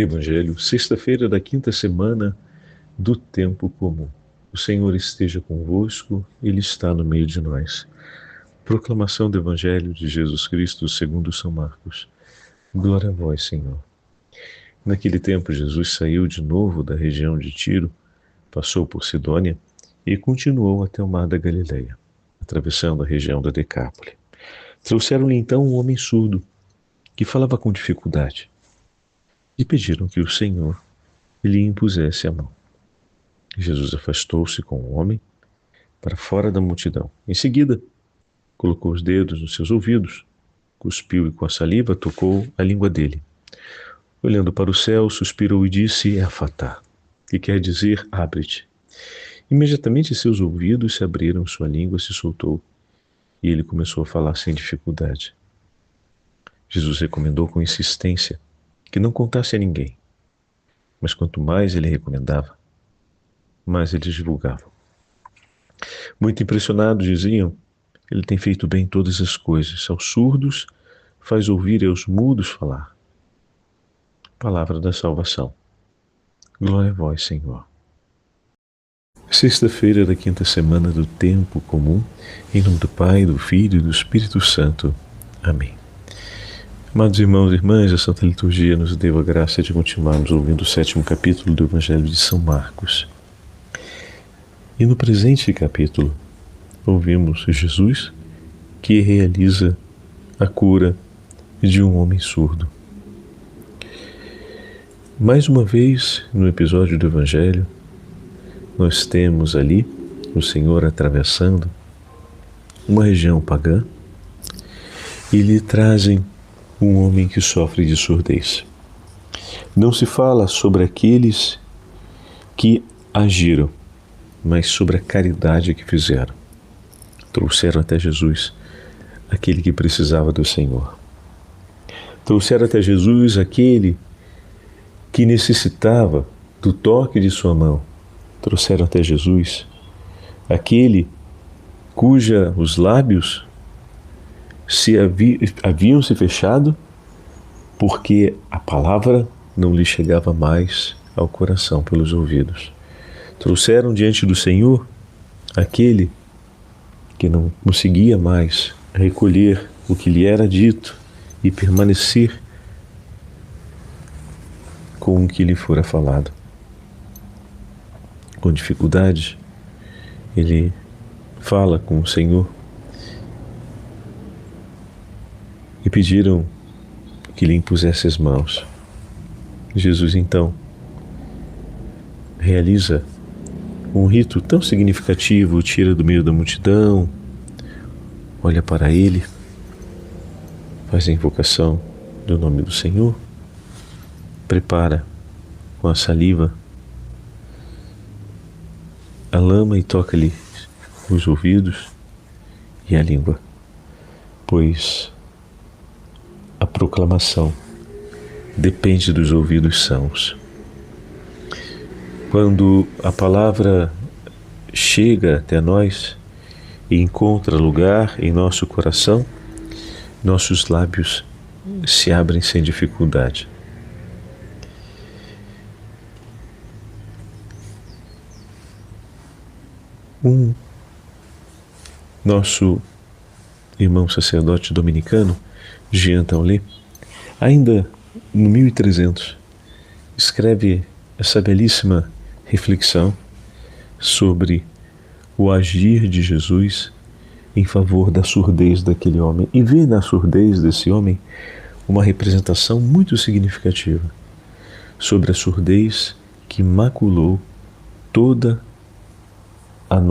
Evangelho, sexta-feira da quinta semana do tempo comum. O Senhor esteja convosco, Ele está no meio de nós. Proclamação do Evangelho de Jesus Cristo segundo São Marcos. Glória a vós, Senhor. Naquele tempo, Jesus saiu de novo da região de Tiro, passou por Sidônia e continuou até o mar da Galileia, atravessando a região da Decápole. Trouxeram-lhe então um homem surdo, que falava com dificuldade, e pediram que o Senhor lhe impusesse a mão. Jesus afastou-se com o homem para fora da multidão. Em seguida, colocou os dedos nos seus ouvidos, cuspiu e com a saliva tocou a língua dele. Olhando para o céu, suspirou e disse: Efatá, que quer dizer abre-te. Imediatamente seus ouvidos se abriram, sua língua se soltou e ele começou a falar sem dificuldade. Jesus recomendou com insistência que não contasse a ninguém, mas quanto mais ele recomendava, mais eles divulgavam. Muito impressionados diziam: ele tem feito bem todas as coisas, aos surdos faz ouvir e aos mudos falar. Palavra da salvação. Glória a vós, Senhor. Sexta-feira da quinta semana do tempo comum, em nome do Pai, do Filho e do Espírito Santo. Amém. Amados irmãos e irmãs, a Santa Liturgia nos deu a graça de continuarmos ouvindo o 7º capítulo do Evangelho de São Marcos. E no presente capítulo, ouvimos Jesus que realiza a cura de um homem surdo. Mais uma vez, no episódio do Evangelho, nós temos ali o Senhor atravessando uma região pagã e lhe trazem um homem que sofre de surdez. Não se fala sobre aqueles que agiram, mas sobre a caridade que fizeram. Trouxeram até Jesus aquele que precisava do Senhor. Trouxeram até Jesus aquele que necessitava do toque de sua mão. Trouxeram até Jesus aquele cuja os lábios haviam se fechado porque a palavra não lhe chegava mais ao coração pelos ouvidos. Trouxeram diante do Senhor aquele que não conseguia mais recolher o que lhe era dito e permanecer com o que lhe fora falado. Com dificuldade, ele fala com o Senhor e pediram que lhe impusesse as mãos. Jesus, então, realiza um rito tão significativo, tira do meio da multidão, olha para ele, faz a invocação do nome do Senhor, prepara com a saliva a lama e toca-lhe os ouvidos e a língua, pois a proclamação depende dos ouvidos sãos. Quando a palavra chega até nós e encontra lugar em nosso coração, nossos lábios se abrem sem dificuldade. Nosso irmão sacerdote dominicano, Jean Taulé, ainda no 1300, escreve essa belíssima reflexão sobre o agir de Jesus em favor da surdez daquele homem, e vê na surdez desse homem uma representação muito significativa sobre a surdez que maculou todas as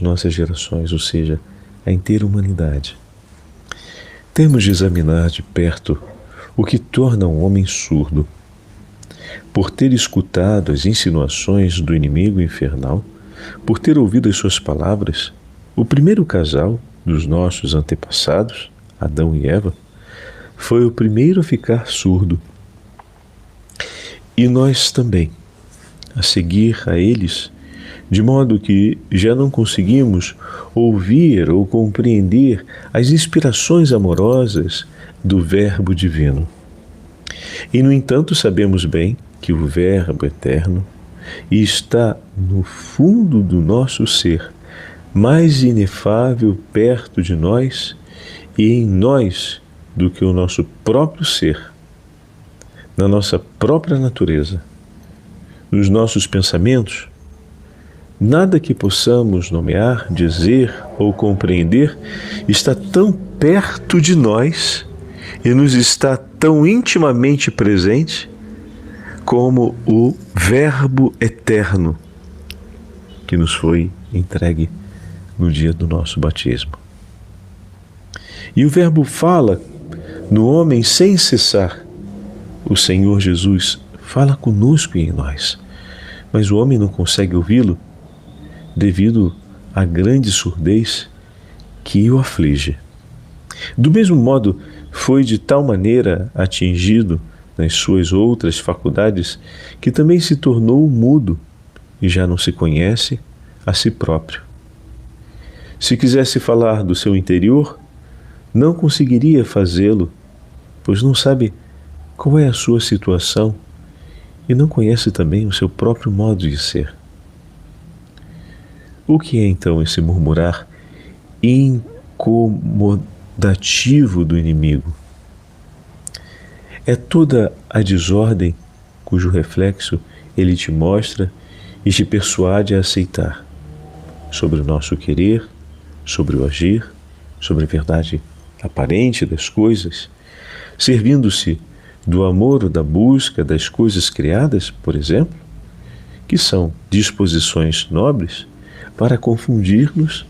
nossas gerações, ou seja, a inteira humanidade. Temos de examinar de perto o que torna um homem surdo. Por ter escutado as insinuações do inimigo infernal, por ter ouvido as suas palavras, o primeiro casal dos nossos antepassados, Adão e Eva, foi o primeiro a ficar surdo. E nós também, a seguir a eles, de modo que já não conseguimos ouvir ou compreender as inspirações amorosas do Verbo divino. E, no entanto, sabemos bem que o Verbo eterno está no fundo do nosso ser, mais inefável perto de nós e em nós do que o nosso próprio ser, na nossa própria natureza, nos nossos pensamentos. Nada que possamos nomear, dizer ou compreender está tão perto de nós e nos está tão intimamente presente como o Verbo eterno que nos foi entregue no dia do nosso batismo. E o Verbo fala no homem sem cessar. O Senhor Jesus fala conosco e em nós, mas o homem não consegue ouvi-lo devido à grande surdez que o aflige. Do mesmo modo, foi de tal maneira atingido nas suas outras faculdades que também se tornou mudo e já não se conhece a si próprio. Se quisesse falar do seu interior, não conseguiria fazê-lo, pois não sabe qual é a sua situação e não conhece também o seu próprio modo de ser. O que é então esse murmurar incomodativo do inimigo? É toda a desordem cujo reflexo ele te mostra e te persuade a aceitar sobre o nosso querer, sobre o agir, sobre a verdade aparente das coisas, servindo-se do amor ou da busca das coisas criadas, por exemplo, que são disposições nobres, para confundir-nos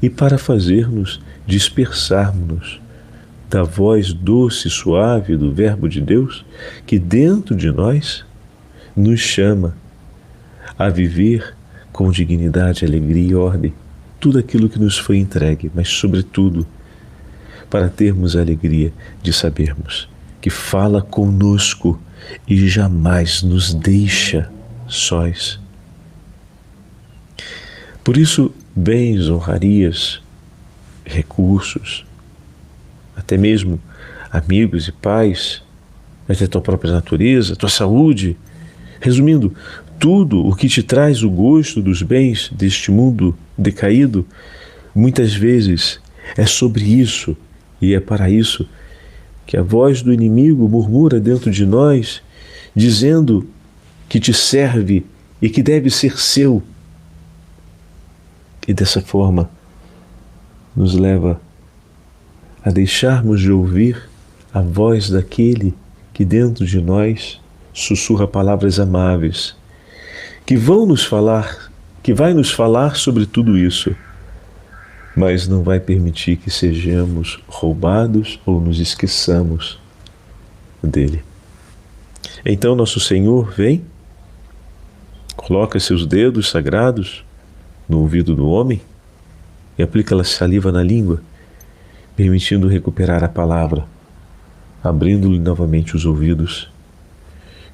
e para fazer-nos dispersarmos da voz doce e suave do Verbo de Deus, que dentro de nós nos chama a viver com dignidade, alegria e ordem tudo aquilo que nos foi entregue, mas sobretudo para termos a alegria de sabermos que fala conosco e jamais nos deixa sós. Por isso, bens, honrarias, recursos, até mesmo amigos e pais, até tua própria natureza, tua saúde, resumindo, tudo o que te traz o gosto dos bens deste mundo decaído, muitas vezes é sobre isso e é para isso que a voz do inimigo murmura dentro de nós, dizendo que te serve e que deve ser seu. E dessa forma nos leva a deixarmos de ouvir a voz daquele que dentro de nós sussurra palavras amáveis, que vai nos falar sobre tudo isso, mas não vai permitir que sejamos roubados ou nos esqueçamos dele. Então nosso Senhor vem, coloca seus dedos sagrados no ouvido do homem e aplica a saliva na língua, permitindo recuperar a palavra, abrindo-lhe novamente os ouvidos.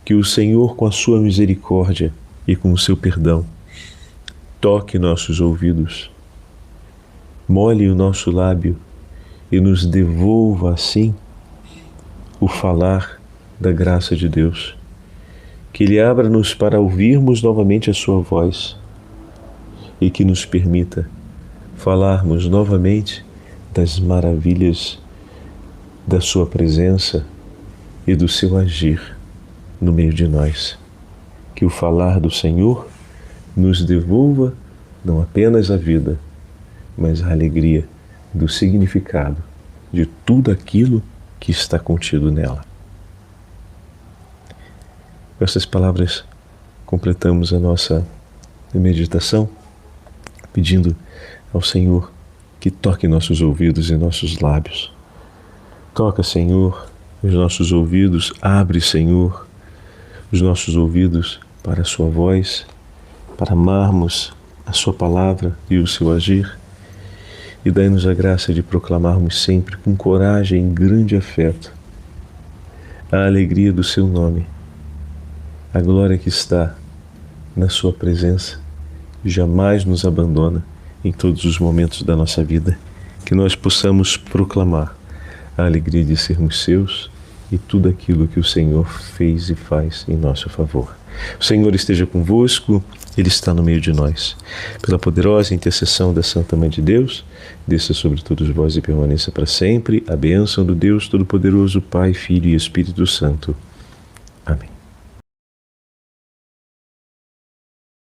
Que o Senhor, com a sua misericórdia e com o seu perdão, toque nossos ouvidos, molhe o nosso lábio e nos devolva assim o falar da graça de Deus. Que Ele abra-nos para ouvirmos novamente a sua voz e que nos permita falarmos novamente das maravilhas da sua presença e do seu agir no meio de nós. Que o falar do Senhor nos devolva não apenas a vida, mas a alegria do significado de tudo aquilo que está contido nela. Com essas palavras, completamos a nossa meditação, pedindo ao Senhor que toque nossos ouvidos e nossos lábios. Toca, Senhor, os nossos ouvidos, abre, Senhor, os nossos ouvidos para a sua voz, para amarmos a sua palavra e o seu agir, e dai-nos a graça de proclamarmos sempre com coragem e grande afeto a alegria do seu nome, a glória que está na sua presença, jamais nos abandona em todos os momentos da nossa vida, que nós possamos proclamar a alegria de sermos seus e tudo aquilo que o Senhor fez e faz em nosso favor. O Senhor esteja convosco, Ele está no meio de nós. Pela poderosa intercessão da Santa Mãe de Deus, desça sobre todos vós e permaneça para sempre a bênção do Deus Todo-Poderoso, Pai, Filho e Espírito Santo.